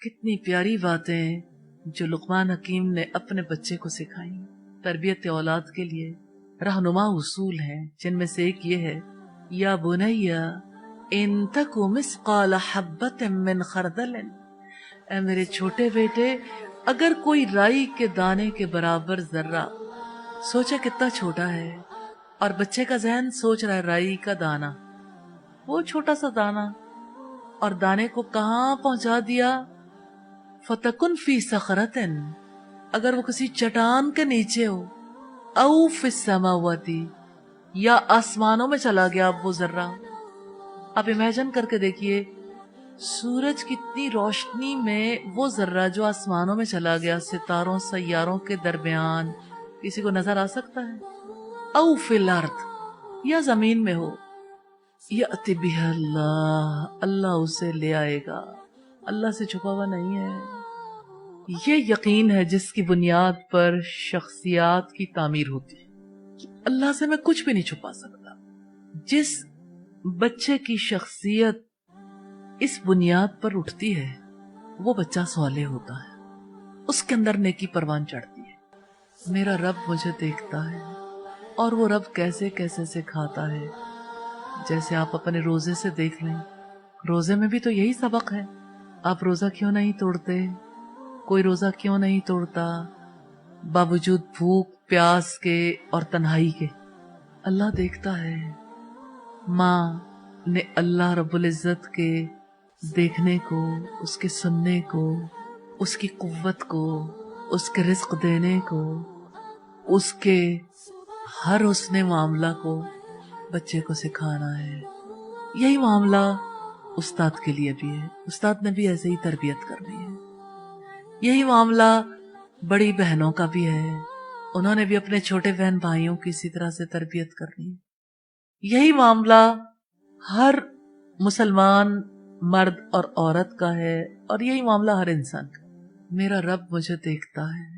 کتنی پیاری باتیں جو لقمان حکیم نے اپنے بچے کو سکھائی. تربیت اولاد کے لیے رہنما اصول ہیں، جن میں سے ایک یہ ہے، یا بنیا ان تک مثقال حبۃ من خردل، اے میرے چھوٹے بیٹے، اگر کوئی رائی کے دانے کے برابر ذرہ، سوچے کتنا چھوٹا ہے، اور بچے کا ذہن سوچ رہا ہے رائی کا دانہ، وہ چھوٹا سا دانہ، اور دانے کو کہاں پہنچا دیا، فتکن فی صخرۃ، اگر وہ کسی چٹان کے نیچے ہو، او فی السماوات، یا آسمانوں میں چلا گیا اب وہ ذرہ. آپ امیجن کر کے دیکھیے سورج کتنی روشنی میں وہ ذرہ جو آسمانوں میں چلا گیا، ستاروں سیاروں کے درمیان، کسی کو نظر آ سکتا ہے؟ او فی الارض، یا زمین میں ہو، یأتی بہ اللہ، اللہ اسے لے آئے گا، اللہ سے چھپا ہوا نہیں ہے. یہ یقین ہے جس کی بنیاد پر شخصیات کی تعمیر ہوتی ہے. اللہ سے میں کچھ بھی نہیں چھپا سکتا. جس بچے کی شخصیت اس بنیاد پر اٹھتی ہے وہ بچہ صالح ہوتا ہے، اس کے اندر نیکی پروان چڑھتی ہے. میرا رب مجھے دیکھتا ہے، اور وہ رب کیسے کیسے سکھاتا ہے. جیسے آپ اپنے روزے سے دیکھ لیں، روزے میں بھی تو یہی سبق ہے. آپ روزہ کیوں نہیں توڑتے؟ کوئی روزہ کیوں نہیں توڑتا باوجود بھوک پیاس کے اور تنہائی کے؟ اللہ دیکھتا ہے. ماں نے اللہ رب العزت کے دیکھنے کو، اس کے سننے کو، اس کی قوت کو، اس کے رزق دینے کو، اس کے ہر حسن معاملہ کو بچے کو سکھانا ہے. یہی معاملہ استاد کے لیے بھی ہے، استاد نے بھی ایسے ہی تربیت کرنی ہے. یہی معاملہ بڑی بہنوں کا بھی ہے، انہوں نے بھی اپنے چھوٹے بہن بھائیوں کی اسی طرح سے تربیت کرنی ہے. یہی معاملہ ہر مسلمان مرد اور عورت کا ہے، اور یہی معاملہ ہر انسان کا. میرا رب مجھے دیکھتا ہے.